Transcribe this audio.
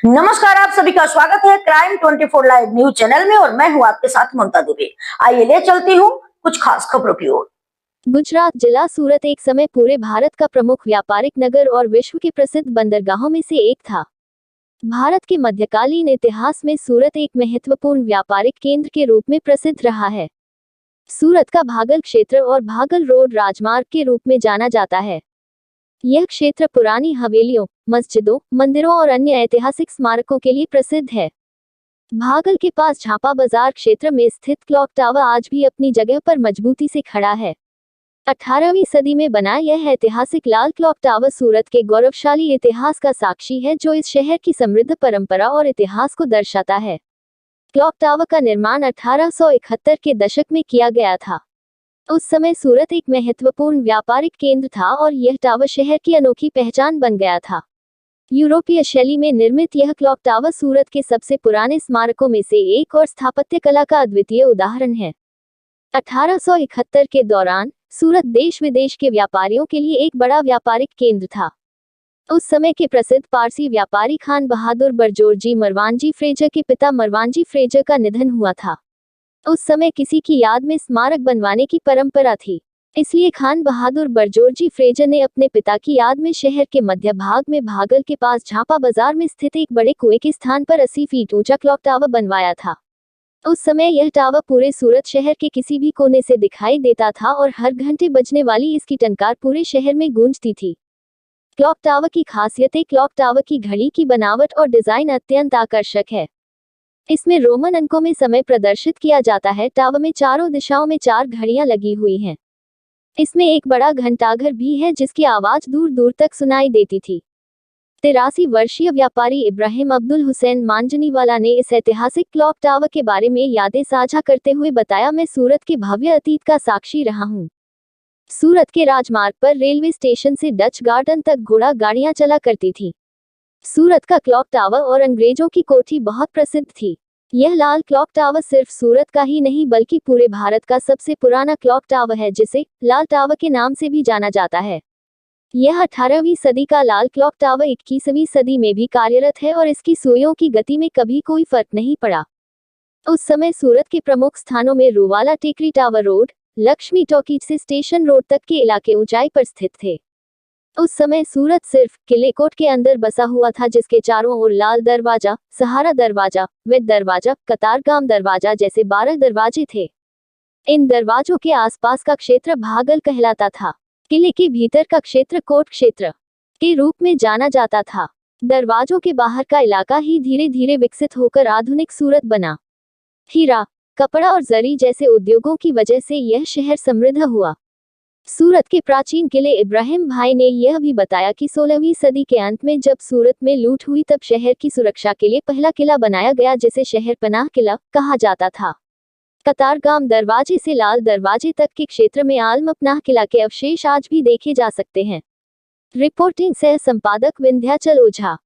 नमस्कार, आप सभी का स्वागत है क्राइम 24 लाइव न्यूज चैनल में और मैं हूं आपके साथ ममता दुबे। आइए ले चलती हूं कुछ खास खबरों की ओर। गुजरात जिला सूरत एक समय पूरे भारत का प्रमुख व्यापारिक नगर और विश्व के प्रसिद्ध बंदरगाहों में से एक था। भारत के मध्यकालीन इतिहास में सूरत एक महत्वपूर्ण व्यापारिक केंद्र के रूप में प्रसिद्ध रहा है। सूरत का भागल क्षेत्र और भागल रोड राजमार्ग के रूप में जाना जाता है। यह क्षेत्र पुरानी हवेलियों, मस्जिदों, मंदिरों और अन्य ऐतिहासिक स्मारकों के लिए प्रसिद्ध है। भागल के पास झापा बाजार क्षेत्र में स्थित क्लॉक टावर आज भी अपनी जगह पर मजबूती से खड़ा है। 18वीं सदी में बना यह ऐतिहासिक लाल क्लॉक टावर सूरत के गौरवशाली इतिहास का साक्षी है, जो इस शहर की समृद्ध परंपरा और इतिहास को दर्शाता है। क्लॉक टावर का निर्माण 1871 के दशक में किया गया था। उस समय सूरत एक महत्वपूर्ण व्यापारिक केंद्र था और यह टावर शहर की अनोखी पहचान बन गया था। यूरोपीय शैली में निर्मित यह क्लॉक टावर सूरत के सबसे पुराने स्मारकों में से एक और स्थापत्य कला का अद्वितीय उदाहरण है। 1871 के दौरान सूरत देश विदेश के व्यापारियों के लिए एक बड़ा व्यापारिक केंद्र था। उस समय के प्रसिद्ध पारसी व्यापारी खान बहादुर बरजोरजी मरवानजी फ्रेजर के पिता मरवानजी फ्रेजर का निधन हुआ था। उस समय किसी की याद में स्मारक बनवाने की परंपरा थी, इसलिए खान बहादुर बरजोरजी फ्रेजर ने अपने पिता की याद में शहर के मध्य भाग में भागल के पास झापा बाजार में स्थित एक बड़े कुएं के स्थान पर 80 फीट ऊंचा क्लॉक टावर बनवाया था। उस समय यह टावर पूरे सूरत शहर के किसी भी कोने से दिखाई देता था और हर घंटे बजने वाली इसकी टंकार पूरे शहर में गूंजती थी। क्लॉक टावर की खासियतें। क्लॉक टावर की घड़ी की बनावट और डिजाइन अत्यंत आकर्षक है। इसमें रोमन अंकों में समय प्रदर्शित किया जाता है। टावर में चारों दिशाओं में 4 घड़ियां लगी हुई हैं। इसमें एक बड़ा घंटाघर भी है जिसकी आवाज दूर दूर तक सुनाई देती थी। 83 वर्षीय व्यापारी इब्राहिम अब्दुल हुसैन मांजनीवाला ने इस ऐतिहासिक क्लॉक टावर के बारे में यादें साझा करते हुए बताया, मैं सूरत के भव्य अतीत का साक्षी रहा हूँ। सूरत के राजमार्ग पर रेलवे स्टेशन से डच गार्डन तक घोड़ा गाड़ियां चला करती थी। सूरत का क्लॉक टावर और अंग्रेजों की कोठी बहुत प्रसिद्ध थी। यह लाल क्लॉक टावर सिर्फ सूरत का ही नहीं बल्कि पूरे भारत का सबसे पुराना क्लॉक टावर है, जिसे लाल टावर के नाम से भी जाना जाता है। यह 18वीं सदी का लाल क्लॉक टावर 21वीं सदी में भी कार्यरत है और इसकी सुइयों की गति में कभी कोई फर्क नहीं पड़ा। उस समय सूरत के प्रमुख स्थानों में रूवाला टेकरी टावर रोड, लक्ष्मी टॉकीज से स्टेशन रोड तक के इलाके ऊंचाई पर स्थित थे। उस समय सूरत सिर्फ किले कोट के अंदर बसा हुआ था, जिसके चारों ओर लाल दरवाजा, सहारा दरवाजा, वेद दरवाजा, कतारगाम दरवाजा जैसे 12 दरवाजे थे। इन दरवाजों के आसपास का क्षेत्र भागल कहलाता था। किले के भीतर का क्षेत्र कोट क्षेत्र के रूप में जाना जाता था। दरवाजों के बाहर का इलाका ही धीरे धीरे विकसित होकर आधुनिक सूरत बना। हीरा, कपड़ा और जरी जैसे उद्योगों की वजह से यह शहर समृद्ध हुआ। सूरत के प्राचीन किले इब्राहिम भाई ने यह भी बताया कि 16वीं सदी के अंत में जब सूरत में लूट हुई तब शहर की सुरक्षा के लिए पहला किला बनाया गया, जिसे शहर पनाह किला कहा जाता था। कतारगाम दरवाजे से लाल दरवाजे तक के क्षेत्र में आलमपनाह किला के अवशेष आज भी देखे जा सकते हैं। रिपोर्टिंग सह संपादक विंध्याचल ओझा।